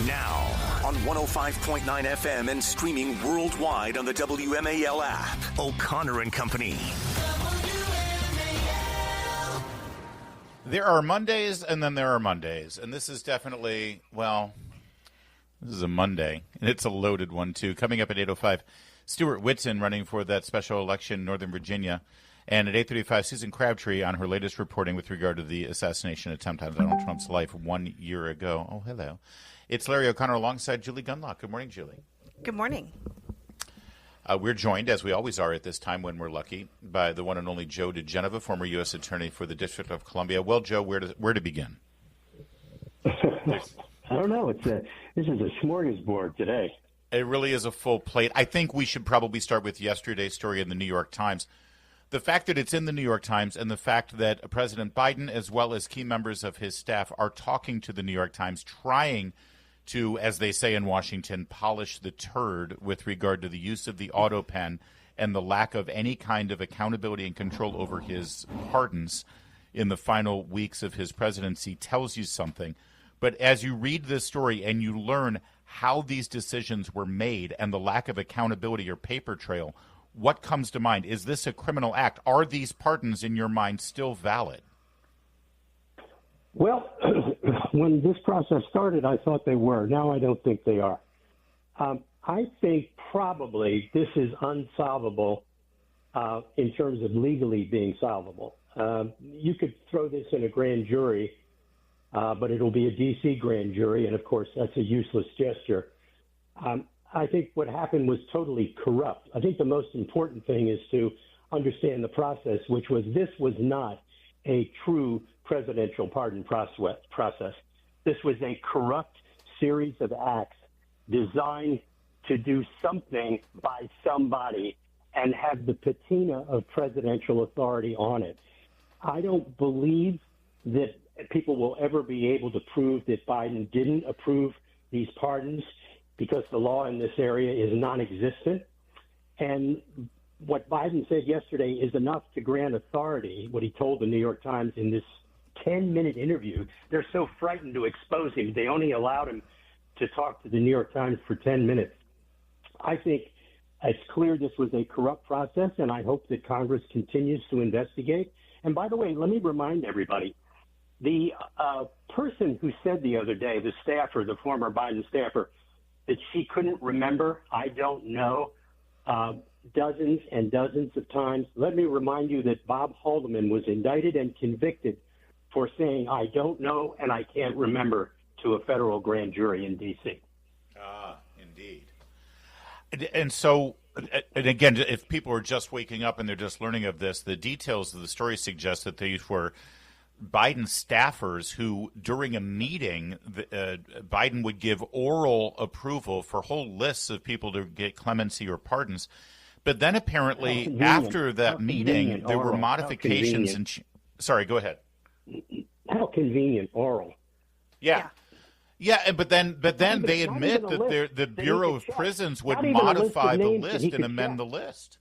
Now, on 105.9 FM and streaming worldwide on the WMAL app, O'Connor and Company. There are Mondays, and then there are Mondays. And this is definitely, well, this is a Monday, and it's a loaded one, too. Coming up at 8:05, Stuart Whitson running for that special election in Northern Virginia. And at 8:35, Susan Crabtree on her latest reporting with regard to the assassination attempt on Donald Trump's life 1 year ago. Oh, hello. It's Larry O'Connor alongside Julie Gunlock. Good morning, Julie. Good morning. We're joined, as we always are at this time when we're lucky, by the one and only Joe diGenova, former U.S. Attorney for the District of Columbia. Well, Joe, where to begin? I don't know. This is a smorgasbord today. It really is a full plate. I think we should probably start with yesterday's story in the New York Times. The fact that it's in the New York Times and the fact that President Biden, as well as key members of his staff, are talking to the New York Times, trying to, as they say in Washington, polish the turd with regard to the use of the Autopen and the lack of any kind of accountability and control over his pardons in the final weeks of his presidency, tells you something. But as you read this story and you learn how these decisions were made and the lack of accountability or paper trail, what comes to mind? Is this a criminal act? Are these pardons, in your mind, still valid? Well, when this process started, I thought they were. Now I don't think they are. I think probably this is unsolvable in terms of legally being solvable. You could throw this in a grand jury, but it'll be a D.C. grand jury, and of course that's a useless gesture. I think what happened was totally corrupt. I think the most important thing is to understand the process, which was this was not a true presidential pardon process. This was a corrupt series of acts designed to do something by somebody and have the patina of presidential authority on it. I don't believe that people will ever be able to prove that Biden didn't approve these pardons, because the law in this area is non-existent. And what Biden said yesterday is enough to grant authority, what he told the New York Times in this 10-minute interview. They're so frightened to expose him, they only allowed him to talk to the New York Times for 10 minutes. I think it's clear this was a corrupt process, and I hope that Congress continues to investigate. And by the way, let me remind everybody, the person who said the other day, the staffer, the former Biden staffer, that she couldn't remember, I don't know, dozens and dozens of times. Let me remind you that Bob Haldeman was indicted and convicted for saying, I don't know and I can't remember, to a federal grand jury in D.C. Indeed. And so, and again, if people are just waking up and they're just learning of this, the details of the story suggest that these were Biden staffers who, during a meeting, Biden would give oral approval for whole lists of people to get clemency or pardons. But then apparently after that meeting, there were modifications. And sorry, go ahead. How convenient, oral. Yeah. Yeah, but then they admit that the Bureau of Prisons would modify the list and amend the list.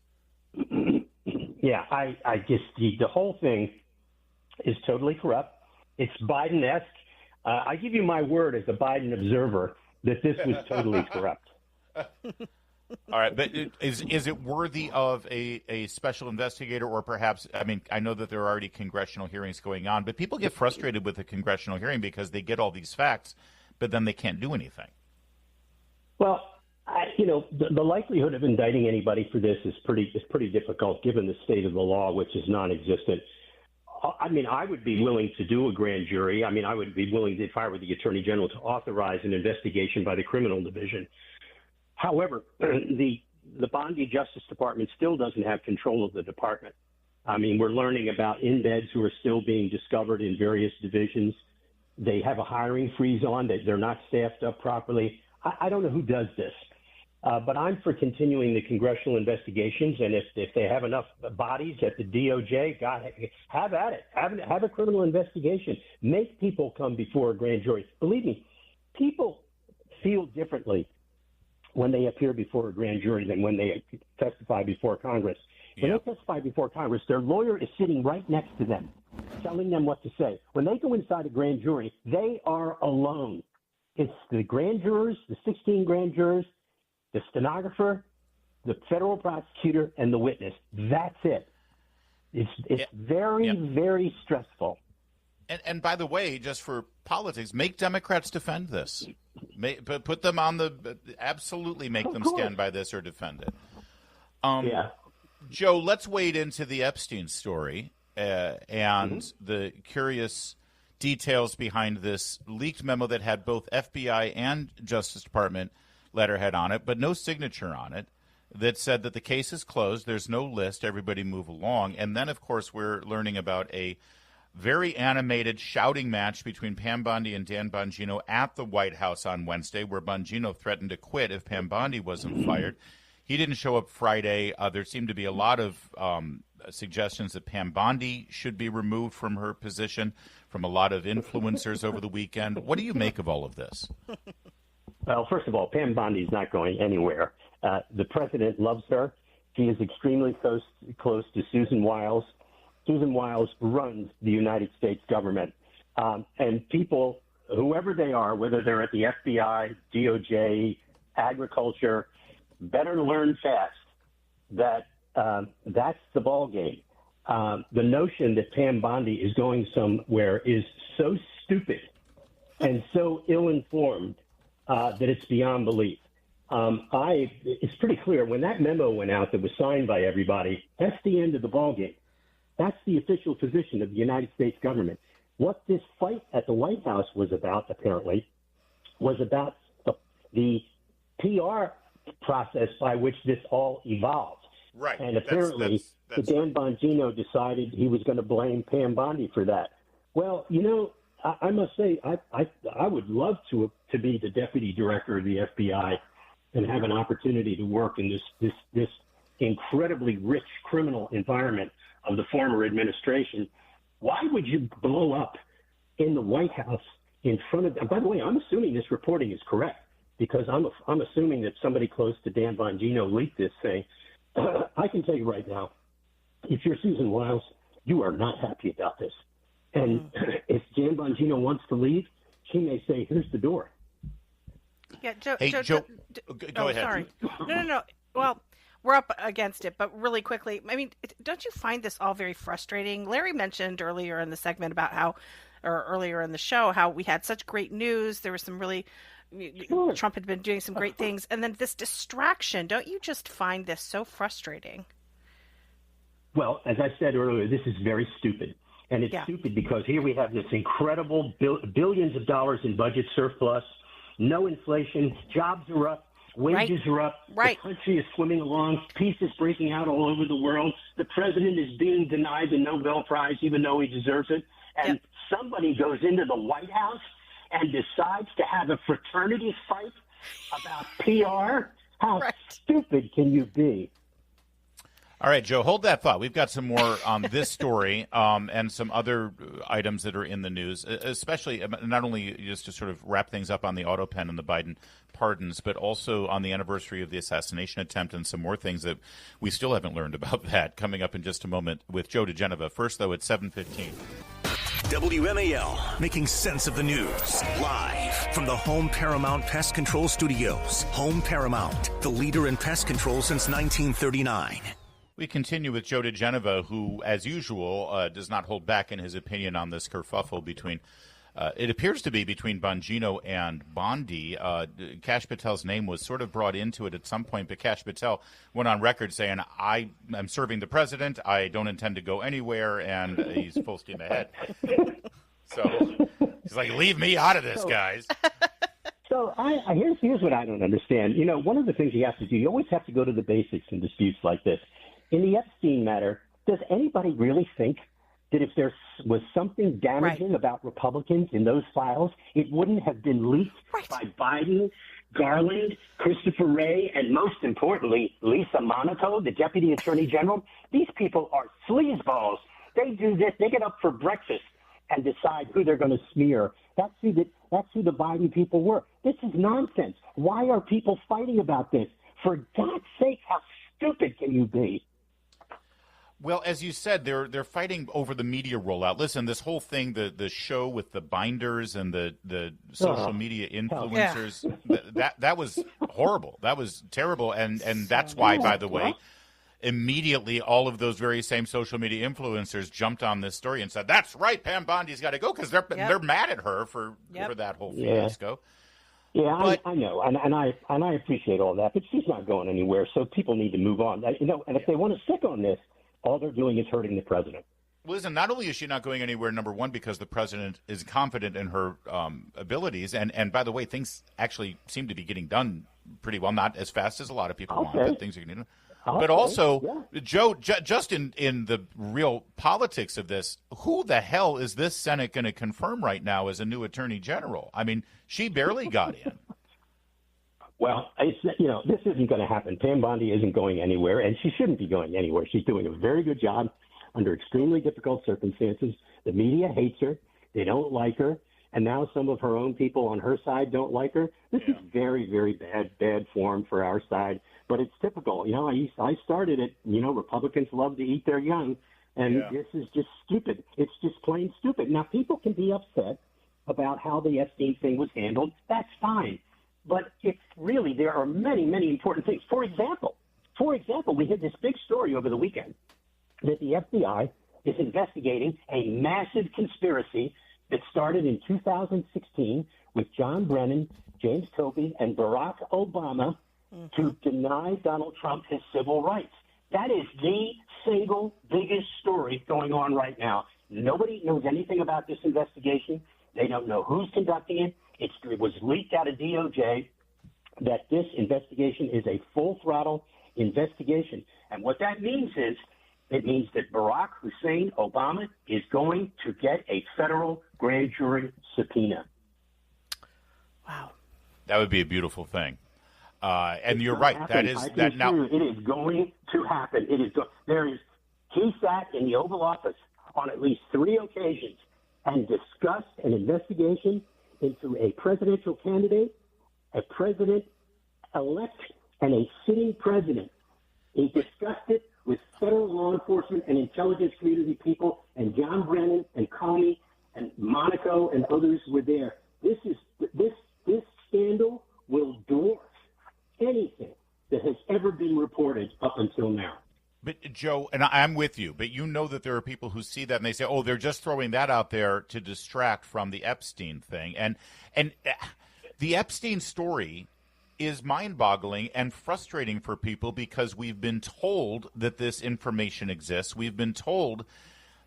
Yeah, I just, the whole thing is totally corrupt. It's Biden-esque. I give you my word as a Biden observer that this was totally corrupt. All right, but is it worthy of a special investigator, or perhaps, I mean, I know that there are already congressional hearings going on, but people get frustrated with a congressional hearing because they get all these facts, but then they can't do anything. Well, the likelihood of indicting anybody for this is pretty difficult given the state of the law, which is non-existent. I mean, I would be willing to do a grand jury. I mean, I would be willing, if I were the Attorney General, to authorize an investigation by the Criminal Division. However, the Bondi Justice Department still doesn't have control of the department. I mean, we're learning about in-beds who are still being discovered in various divisions. They have a hiring freeze on, that they're not staffed up properly. I don't know who does this. But I'm for continuing the congressional investigations, and if they have enough bodies at the DOJ, God, have at it. Have a criminal investigation. Make people come before a grand jury. Believe me, people feel differently when they appear before a grand jury than when they testify before Congress. When they testify before Congress, their lawyer is sitting right next to them, telling them what to say. When they go inside a grand jury, they are alone. It's the grand jurors, the 16 grand jurors, the stenographer, the federal prosecutor, and the witness. That's it. It's very stressful. And by the way, just for politics, make Democrats defend this. Put them on absolutely make them stand by this or defend it. Joe, let's wade into the Epstein story and the curious details behind this leaked memo that had both FBI and Justice Department letterhead on it, but no signature on it, that said that the case is closed. There's no list. Everybody move along. And then, of course, we're learning about a very animated shouting match between Pam Bondi and Dan Bongino at the White House on Wednesday, where Bongino threatened to quit if Pam Bondi wasn't fired. He didn't show up Friday. There seemed to be a lot of suggestions that Pam Bondi should be removed from her position from a lot of influencers over the weekend. What do you make of all of this? Well, first of all, Pam Bondi is not going anywhere. The president loves her. She is extremely close to Susan Wiles. Susan Wiles runs the United States government. And people, whoever they are, whether they're at the FBI, DOJ, agriculture, better learn fast that that's the ball game. The notion that Pam Bondi is going somewhere is so stupid and so ill-informed that it's beyond belief. It's pretty clear when that memo went out that was signed by everybody, that's the end of the ball game. That's the official position of the United States government. What this fight at the White House was about, apparently, was about the PR process by which this all evolved. Right. And apparently, Dan Bongino decided he was going to blame Pam Bondi for that. Well, I must say, I would love to be the deputy director of the FBI and have an opportunity to work in this incredibly rich criminal environment of the former administration. Why would you blow up in the White House in front of? And by the way, I'm assuming this reporting is correct because I'm assuming that somebody close to Dan Bongino leaked this thing. I can tell you right now, if you're Susan Wiles, you are not happy about this. And if Dan Bongino wants to leave, she may say, "Here's the door." Yeah, Joe. Go ahead. Sorry. No. Well, we're up against it, but really quickly, I mean, don't you find this all very frustrating? Larry mentioned earlier in the segment about earlier in the show, how we had such great news. There was some really, Trump had been doing some great things. And then this distraction, don't you just find this so frustrating? Well, as I said earlier, this is very stupid. And it's stupid because here we have this incredible billions of dollars in budget surplus, no inflation, jobs are up, wages are up, the country is swimming along, peace is breaking out all over the world, the president is being denied the Nobel Prize even though he deserves it, and somebody goes into the White House and decides to have a fraternity fight about PR? How stupid can you be? All right, Joe, hold that thought. We've got some more on this story and some other items that are in the news, especially not only just to sort of wrap things up on the Autopen and the Biden pardons, but also on the anniversary of the assassination attempt and some more things that we still haven't learned about that coming up in just a moment with Joe diGenova. First, though, at 7:15. WMAL, making sense of the news. Live from the Home Paramount Pest Control Studios. Home Paramount, the leader in pest control since 1939. We continue with Joe diGenova, who, as usual, does not hold back in his opinion on this kerfuffle between, it appears to be between Bongino and Bondi. Kash Patel's name was sort of brought into it at some point, but Kash Patel went on record saying, I am serving the president, I don't intend to go anywhere, and he's full steam ahead. So he's like, leave me out of this, guys. So here's what I don't understand. One of the things you have to do, you always have to go to the basics in disputes like this. In the Epstein matter, does anybody really think that if there was something damaging about Republicans in those files, it wouldn't have been leaked by Biden, Garland, Christopher Wray, and most importantly, Lisa Monaco, the Deputy Attorney General? These people are sleazeballs. They do this. They get up for breakfast and decide who they're going to smear. That's who the Biden people were. This is nonsense. Why are people fighting about this? For God's sake, how stupid can you be? Well, as you said, they're fighting over the media rollout. Listen, this whole thing, the show with the binders and the social media influencers, that was horrible. That was terrible, and that's why, by the way, immediately all of those very same social media influencers jumped on this story and said, "That's right, Pam Bondi's got to go," because they're mad at her for that whole fiasco. Yeah, I know, and I appreciate all that, but she's not going anywhere. So people need to move on. And if they want to stick on this, all they're doing is hurting the president. Listen, not only is she not going anywhere, number one, because the president is confident in her abilities, and by the way, things actually seem to be getting done pretty well, not as fast as a lot of people want, but things are getting done. But also, Joe, just in the real politics of this, who the hell is this Senate going to confirm right now as a new attorney general? I mean, she barely got in. Well, this isn't going to happen. Pam Bondi isn't going anywhere, and she shouldn't be going anywhere. She's doing a very good job under extremely difficult circumstances. The media hates her. They don't like her. And now some of her own people on her side don't like her. This is very, very bad form for our side. But it's typical. I started it. Republicans love to eat their young. And this is just stupid. It's just plain stupid. Now, people can be upset about how the Epstein thing was handled. That's fine. But it's really, there are many, many important things. For example, we had this big story over the weekend that the FBI is investigating a massive conspiracy that started in 2016 with John Brennan, James Comey, and Barack Obama to deny Donald Trump his civil rights. That is the single biggest story going on right now. Nobody knows anything about this investigation. They don't know who's conducting it. It was leaked out of DOJ that this investigation is a full-throttle investigation. And what that means is it means that Barack Hussein Obama is going to get a federal grand jury subpoena. Wow. That would be a beautiful thing. And you're right. That is that now. It is going to happen. He sat in the Oval Office on at least 3 occasions and discussed an investigation into a presidential candidate, a president-elect, and a sitting president. He discussed it with federal law enforcement and intelligence community people, and John Brennan and Comey and Monaco and others were there. This scandal will dwarf anything that has ever been reported up until now. But, Joe, and I'm with you, but you know that there are people who see that and they say, oh, they're just throwing that out there to distract from the Epstein thing. And the Epstein story is mind-boggling and frustrating for people because we've been told that this information exists. We've been told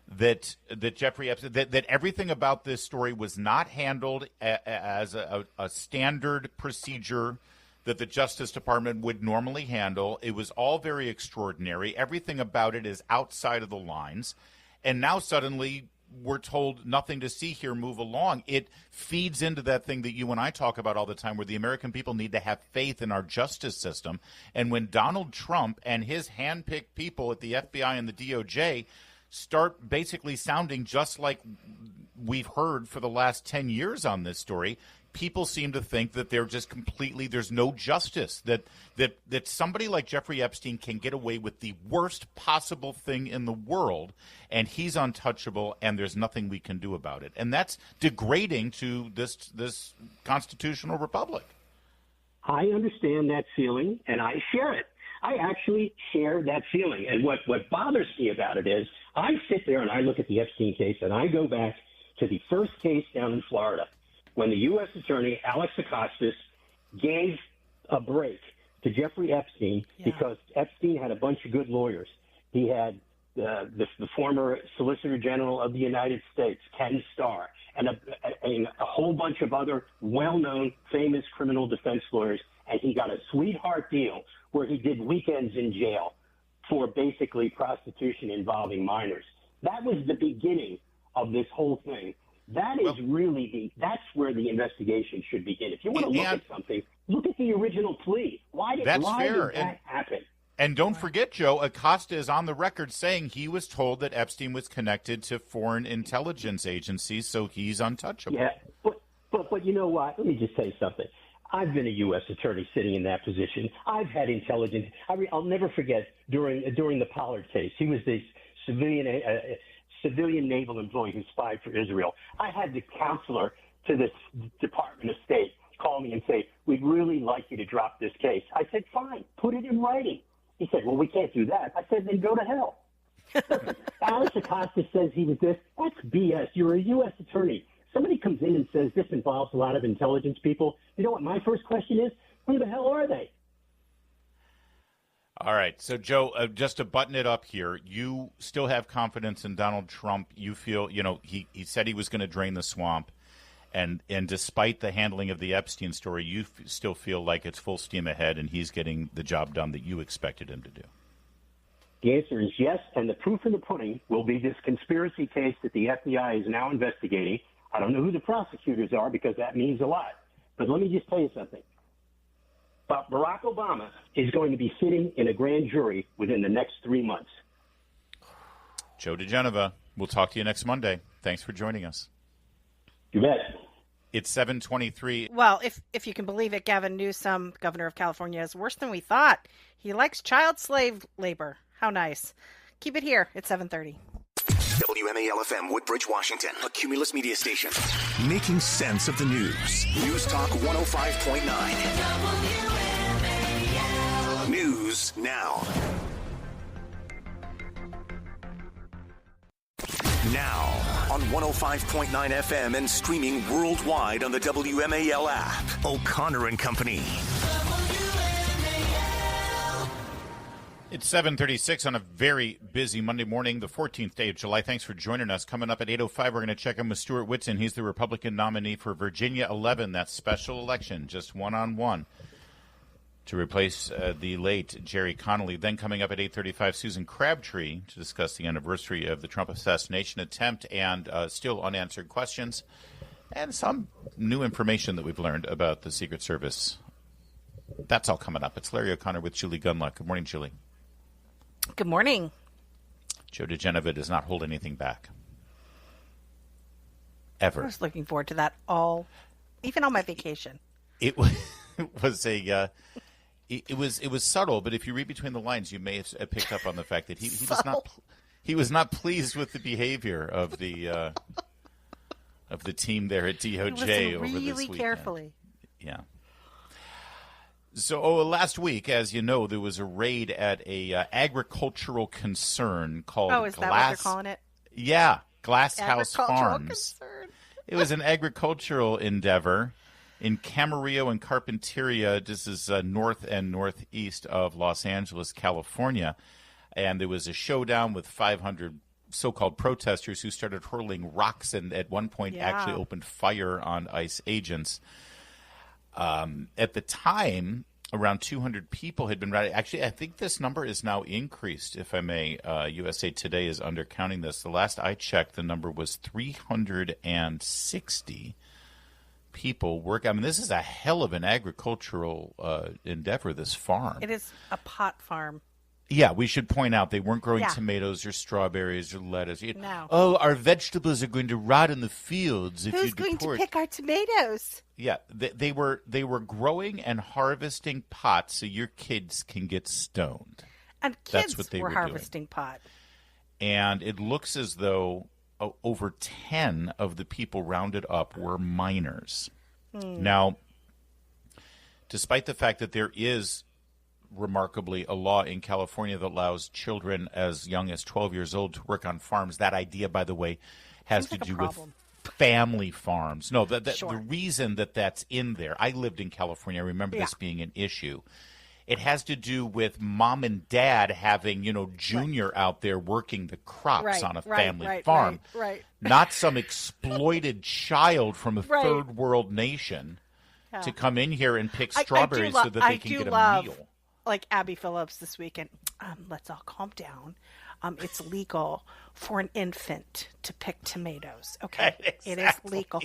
that Jeffrey Epstein, that everything about this story was not handled as a standard procedure that the Justice Department would normally handle. It was all very extraordinary. Everything about it is outside of the lines. And now suddenly we're told nothing to see here, move along. It feeds into that thing that you and I talk about all the time where the American people need to have faith in our justice system. And when Donald Trump and his hand-picked people at the FBI and the DOJ start basically sounding just like we've heard for the last 10 years on this story, people seem to think that they're just completely, there's no justice, that somebody like Jeffrey Epstein can get away with the worst possible thing in the world, and he's untouchable, and there's nothing we can do about it. And that's degrading to this constitutional republic. I understand that feeling, and I share it. I actually share that feeling. And what bothers me about it is I sit there and I look at the Epstein case, and I go back to the first case down in Florida, when the U.S. Attorney, Alex Acosta, gave a break to Jeffrey Epstein because Epstein had a bunch of good lawyers. He had the former Solicitor General of the United States, Ken Starr, and a whole bunch of other well-known, famous criminal defense lawyers, and he got a sweetheart deal where he did weekends in jail for basically prostitution involving minors. That was the beginning of this whole thing. That is that's where the investigation should begin. If you want to look at something, look at the original plea. Why did that happen? And don't forget, Joe, Acosta is on the record saying he was told that Epstein was connected to foreign intelligence agencies, so he's untouchable. Yeah, but you know what? Let me just say something. I've been a U.S. attorney sitting in that position. I've had intelligence. I'll never forget during the Pollard case. He was this civilian naval employee who spied for Israel. I had the counselor to the Department of State call me and say, we'd really like you to drop this case. I said, fine, put it in writing. He said, well, we can't do that. I said, then go to hell. Alex Acosta says he was this. That's BS. You're a U.S. attorney. Somebody comes in and says this involves a lot of intelligence people. You know what my first question is? Who the hell are they? All right. So, Joe, just to button it up here, you still have confidence in Donald Trump. You feel, he said he was going to drain the swamp. And despite the handling of the Epstein story, you still feel like it's full steam ahead and he's getting the job done that you expected him to do. The answer is yes, and the proof in the pudding will be this conspiracy case that the FBI is now investigating. I don't know who the prosecutors are because that means a lot. But let me just tell you something. But Barack Obama is going to be sitting in a grand jury within the next 3 months. Joe diGenova, we'll talk to you next Monday. Thanks for joining us. You bet. It's 7:23. Well, if you can believe it, Gavin Newsom, governor of California, is worse than we thought. He likes child slave labor. How nice. Keep it here. It's 7:30. WMAL-FM, Woodbridge, Washington, a Cumulus media station. Making sense of the news. News Talk 105.9. News now. Now on 105.9 FM and streaming worldwide on the WMAL app. O'Connor and Company. It's 7:36 on a very busy Monday morning, the 14th day of July. Thanks for joining us. Coming up at 8:05, we're going to check in with Stuart Whitson. He's the Republican nominee for Virginia 11, that special election, just one-on-one, to replace the late Jerry Connolly. Then coming up at 8:35, Susan Crabtree to discuss the anniversary of the Trump assassination attempt and still unanswered questions and some new information that we've learned about the Secret Service. That's all coming up. It's Larry O'Connor with Julie Gunlock. Good morning, Julie. Good morning. Joe diGenova does not hold anything back. Ever. I was looking forward to that even on my vacation. It was it was subtle, but if you read between the lines, you may have picked up on the fact that he was not pleased with the behavior of the team there at DOJ over this weekend. Really carefully. Yeah. So last week, as you know, there was a raid at a agricultural concern called is that what they're calling it? Yeah, Glass House Farms. Concern. It was an agricultural endeavor in Camarillo and Carpinteria. This is north and northeast of Los Angeles, California. And there was a showdown with 500 so-called protesters who started hurling rocks and at one point actually opened fire on ICE agents. At the time, around 200 people had been rallied. Actually, I think this number is now increased, if I may. USA Today is undercounting this. The last I checked, the number was 360 people work. I mean, this is a hell of an agricultural endeavor, this farm. It is a pot farm. Yeah, we should point out they weren't growing tomatoes or strawberries or lettuce. No. Oh, our vegetables are going to rot in the fields if Who's you going deport. to pick our tomatoes? Yeah, they were growing and harvesting pot so your kids can get stoned. And kids That's what they were were harvesting pot. And it looks as though over 10 of the people rounded up were minors. Now, despite the fact that there is remarkably a law in California that allows children as young as 12 years old to work on farms. That idea, by the way, has to do with family farms. No, Sure. The reason that that's in there, I lived in California. I remember this being an issue. It has to do with mom and dad having, junior out there working the crops on a family farm. Right. Not some exploited child from a third world nation to come in here and pick strawberries so that they can get a meal. Like Abby Phillips this weekend, let's all calm down. It's legal for an infant to pick tomatoes. Okay, exactly. It is legal.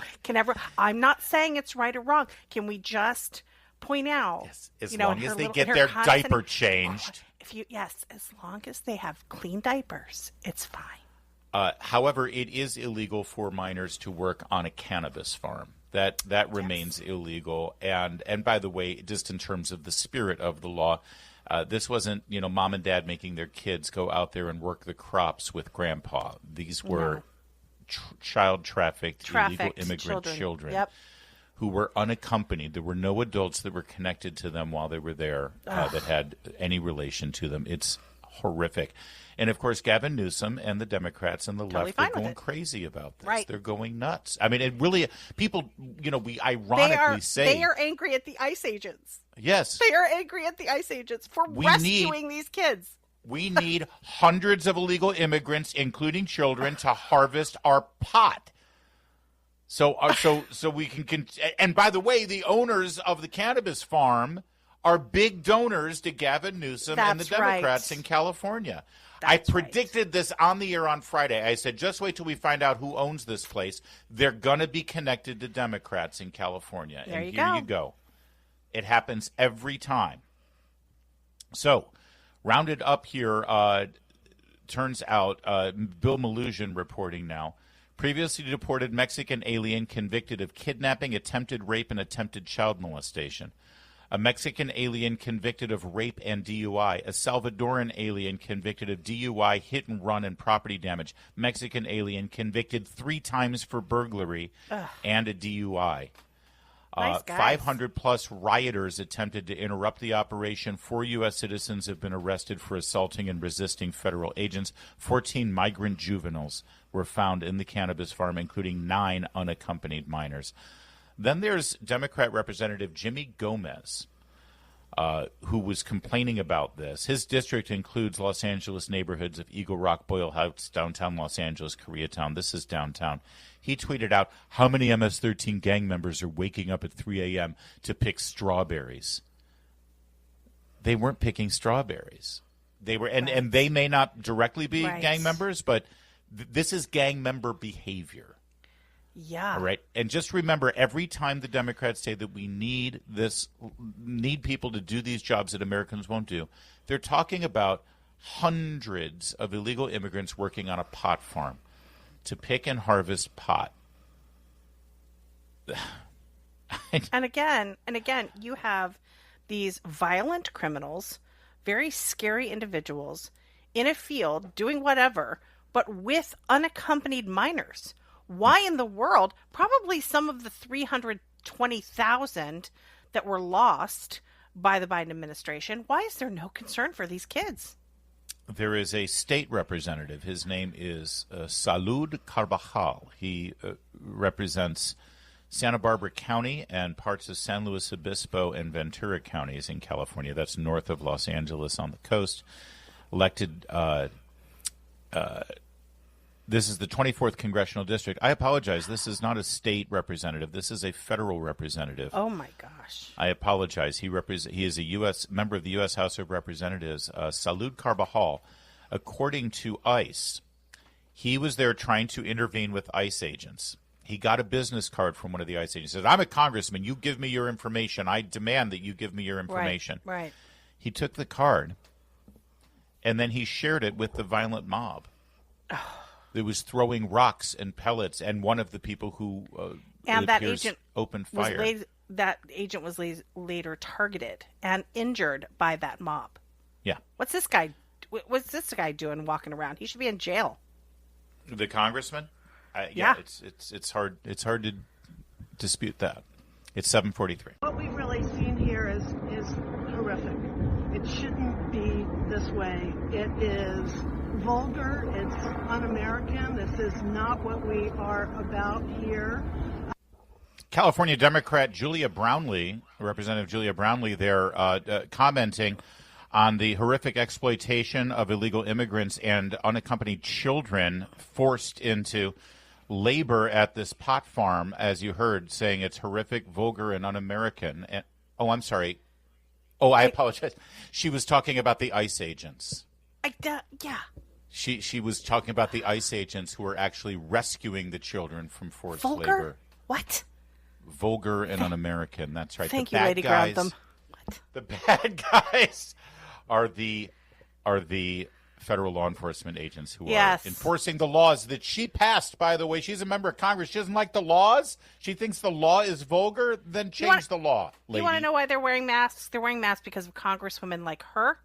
I'm not saying it's right or wrong. Can we just point out? Yes, as long as they get their diaper changed. As long as they have clean diapers, it's fine. However, it is illegal for minors to work on a cannabis farm. That remains illegal. And by the way, just in terms of the spirit of the law, this wasn't, mom and dad making their kids go out there and work the crops with grandpa. These were child trafficked illegal immigrant children Yep. who were unaccompanied. There were no adults that were connected to them while they were there that had any relation to them. It's horrific. And, of course, Gavin Newsom and the Democrats and the left are going crazy about this. Right. They're going nuts. I mean, it really – people, we ironically say – They are angry at the ICE agents. Yes. They are angry at the ICE agents for rescuing these kids. We need hundreds of illegal immigrants, including children, to harvest our pot. So we can and by the way, the owners of the cannabis farm are big donors to Gavin Newsom and the Democrats in California. I predicted this on the air on Friday. I said, just wait till we find out who owns this place. They're going to be connected to Democrats in California. There and you here you go. It happens every time. So, rounded up here, turns out, Bill Malusian reporting now, previously deported Mexican alien convicted of kidnapping, attempted rape, and attempted child molestation. A Mexican alien convicted of rape and DUI. A Salvadoran alien convicted of DUI, hit and run, and property damage. Mexican alien convicted 3 times for burglary and a DUI. Nice guys. 500 plus rioters attempted to interrupt the operation. 4 U.S. citizens have been arrested for assaulting and resisting federal agents. 14 migrant juveniles were found in the cannabis farm, including 9 unaccompanied minors. Then there's Democrat Representative Jimmy Gomez, who was complaining about this. His district includes Los Angeles neighborhoods of Eagle Rock, Boyle Heights, downtown Los Angeles, Koreatown. This is downtown. He tweeted out, how many MS-13 gang members are waking up at 3 a.m. to pick strawberries? They weren't picking strawberries. They were, and they may not directly be gang members, but this is gang member behavior. Yeah. All right. And just remember, every time the Democrats say that we need people to do these jobs that Americans won't do, they're talking about hundreds of illegal immigrants working on a pot farm to pick and harvest pot. And again, you have these violent criminals, very scary individuals in a field doing whatever, but with unaccompanied minors. Why in the world? Probably some of the 320,000 that were lost by the Biden administration. Why is there no concern for these kids? There is a state representative. His name is Salud Carvajal. He represents Santa Barbara County and parts of San Luis Obispo and Ventura counties in California. That's north of Los Angeles on the coast. Elected this is the 24th Congressional District. I apologize. This is not a state representative. This is a federal representative. Oh, my gosh. I apologize. He is a U.S. member of the U.S. House of Representatives. Salud Carvajal, according to ICE, he was there trying to intervene with ICE agents. He got a business card from one of the ICE agents. He says, I'm a congressman. You give me your information. I demand that you give me your information. Right. He took the card, and then he shared it with the violent mob. It was throwing rocks and pellets, and one of the people who opened fire. That agent was later targeted and injured by that mob. Yeah. What's this guy doing walking around? He should be in jail. The congressman? Yeah. It's hard to dispute that. It's 7:43. What we've really seen here is horrific. It shouldn't be this way. It is vulgar. It's un-American. This is not what we are about here. California Democrat Julia Brownlee, Representative Julia Brownlee there, commenting on the horrific exploitation of illegal immigrants and unaccompanied children forced into labor at this pot farm, as you heard, saying it's horrific, vulgar, and un-American. And, I'm sorry. I apologize. She was talking about the ICE agents. Yeah. She was talking about the ICE agents who were actually rescuing the children from forced labor. What? Vulgar and un-American. That's right. Thank you, Lady Grantham. What? The bad guys are the federal law enforcement agents who Yes. are enforcing the laws that she passed, by the way. She's a member of Congress. She doesn't like the laws. She thinks the law is vulgar. Then change the law, lady. You want to know why they're wearing masks? They're wearing masks because of congresswomen like her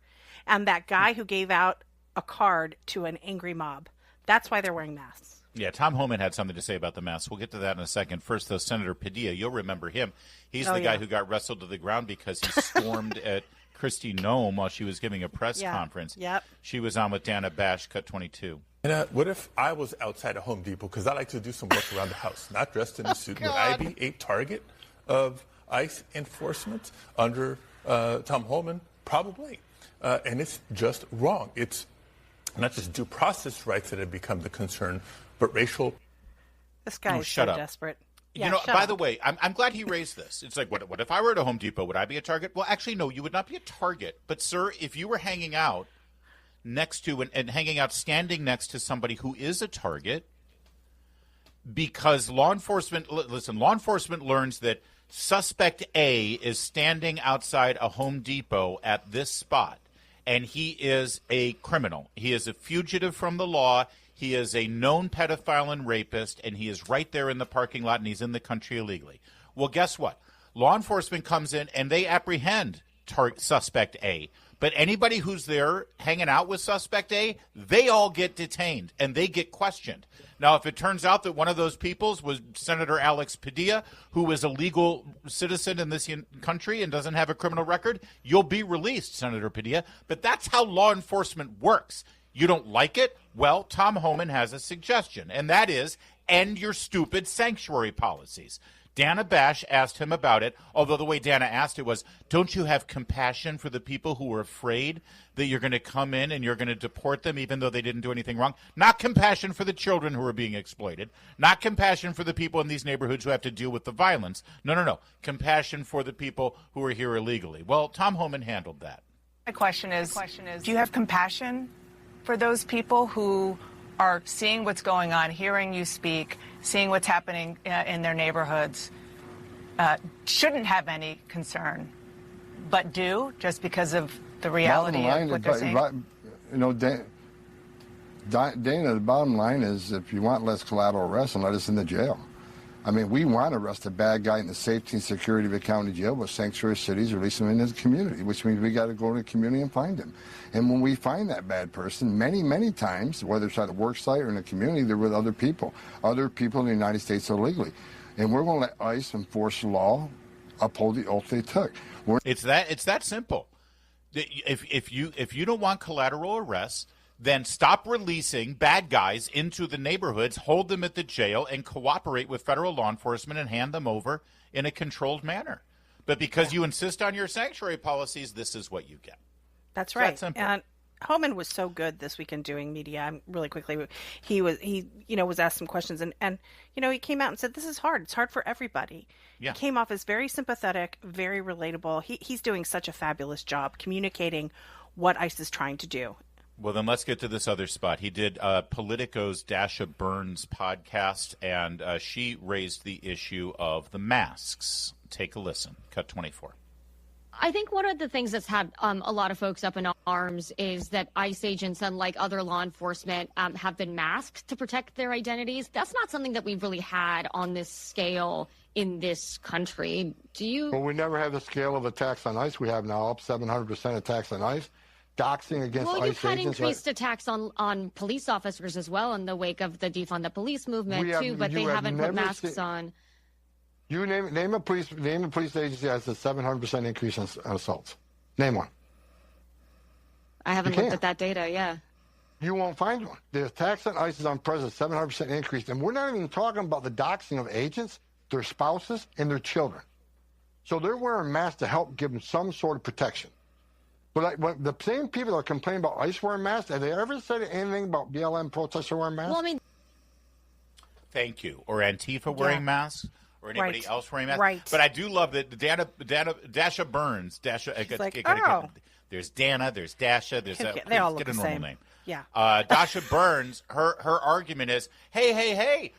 and that guy who gave out a card to an angry mob. That's why they're wearing masks. Yeah, Tom Homan had something to say about the masks. We'll get to that in a second. First, though, Senator Padilla, you'll remember him. He's the guy who got wrestled to the ground because he stormed at Kristi Noem while she was giving a press conference. Yep. She was on with Dana Bash, cut 22. And what if I was outside of Home Depot, because I like to do some work around the house, not dressed in a suit. Would I be a target of ICE enforcement under Tom Homan? Probably. And it's just wrong. It's not just due process rights that have become the concern, but racial. This guy is so shut up. desperate. You Yeah, know, shut by up. the way, I'm glad he raised this. It's like, what if I were at a Home Depot? Would I be a target? Well, actually, no, you would not be a target. But, sir, if you were hanging out next to and hanging out standing next to somebody who is a target, because law enforcement learns that suspect A is standing outside a Home Depot at this spot, and he is a criminal. He is a fugitive from the law. He is a known pedophile and rapist, and he is right there in the parking lot, and he's in the country illegally. Well, guess what? Law enforcement comes in, and they apprehend suspect A. But anybody who's there hanging out with suspect A, they all get detained, and they get questioned. Now, if it turns out that one of those peoples was Senator Alex Padilla, who is a legal citizen in this country and doesn't have a criminal record, you'll be released, Senator Padilla. But that's how law enforcement works. You don't like it? Well, Tom Homan has a suggestion, and that is end your stupid sanctuary policies. Dana Bash asked him about it, although the way Dana asked it was, don't you have compassion for the people who are afraid that you're going to come in and you're going to deport them even though they didn't do anything wrong? Not compassion for the children who are being exploited. Not compassion for the people in these neighborhoods who have to deal with the violence. No. Compassion for the people who are here illegally. Well, Tom Homan handled that. My question is, do you have compassion for those people who are seeing what's going on, hearing you speak, seeing what's happening in their neighborhoods, shouldn't have any concern, but do just because of the reality of what they're seeing? You know, Dana, the bottom line is if you want less collateral arrests, and let us in the jail. I mean, we want to arrest a bad guy in the safety and security of a county jail, but sanctuary cities release him into the community, which means we got to go to the community and find him. And when we find that bad person, many, many times, whether it's at a work site or in the community, they're with other people in the United States illegally. And we're going to let ICE enforce law, uphold the oath they took. It's that simple. If you don't want collateral arrests, then stop releasing bad guys into the neighborhoods, hold them at the jail, and cooperate with federal law enforcement and hand them over in a controlled manner. But because you insist on your sanctuary policies, this is what you get. That's right. That simple. And Homan was so good this week in doing media. Really quickly, he was asked some questions and he came out and said, this is hard. It's hard for everybody. Yeah. He came off as very sympathetic, very relatable. He's doing such a fabulous job communicating what ICE is trying to do. Well, then let's get to this other spot. He did Politico's Dasha Burns podcast, and she raised the issue of the masks. Take a listen. Cut 24. I think one of the things that's had a lot of folks up in arms is that ICE agents, unlike other law enforcement, have been masked to protect their identities. That's not something that we've really had on this scale in this country. Well, we never had the scale of attacks on ICE. We have now up 700% attacks on ICE. Doxing against ICE agents. Well, you've had increased attacks on police officers as well in the wake of the defund the police movement too, but they haven't put masks on. You name a police agency that has a 700% increase in assaults. Name one. I haven't looked at that data. Yeah. You won't find one. The attacks on ICE is unprecedented, 700% increase, and we're not even talking about the doxing of agents, their spouses, and their children. So they're wearing masks to help give them some sort of protection. But when the same people that are complaining about ICE wearing masks, have they ever said anything about BLM protesters wearing masks? Well, I mean, thank you. Or Antifa wearing masks, or anybody else wearing masks. Right. But I do love that Dasha Burns. There's Dana, there's Dasha, there's they all look get a the normal same. name. Yeah. Dasha Burns. Her argument is, hey.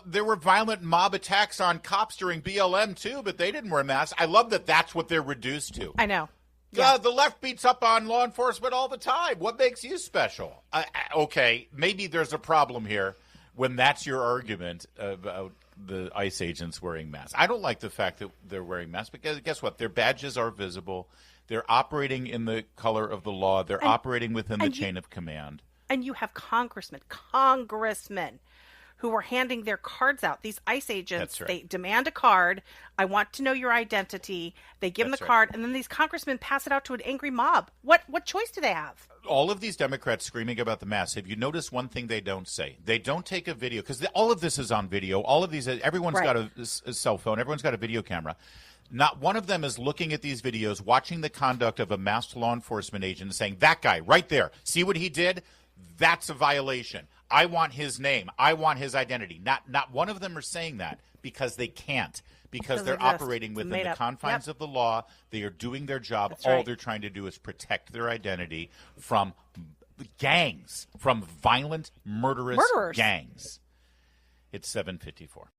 There were violent mob attacks on cops during BLM too, but they didn't wear masks. I love that. That's what they're reduced to. I know. Yeah. The left beats up on law enforcement all the time. What makes you special? Okay, maybe there's a problem here when that's your argument about the ICE agents wearing masks. I don't like the fact that they're wearing masks because guess what? Their badges are visible. They're operating in the color of the law. They're operating within the chain of command. And you have congressmen who are handing their cards out. These ICE agents, they demand a card. I want to know your identity. They give them the card, and then these congressmen pass it out to an angry mob. What choice do they have? All of these Democrats screaming about the masks. Have you noticed one thing they don't say? They don't take a video, because all of this is on video. All of these, everyone's got a cell phone. Everyone's got a video camera. Not one of them is looking at these videos, watching the conduct of a masked law enforcement agent and saying, that guy right there, see what he did? That's a violation. I want his name. I want his identity. Not one of them are saying that because they can't, because they're operating within the confines of the law. They are doing their job. All they're trying to do is protect their identity from gangs, from violent, murderous gangs. It's 7:54.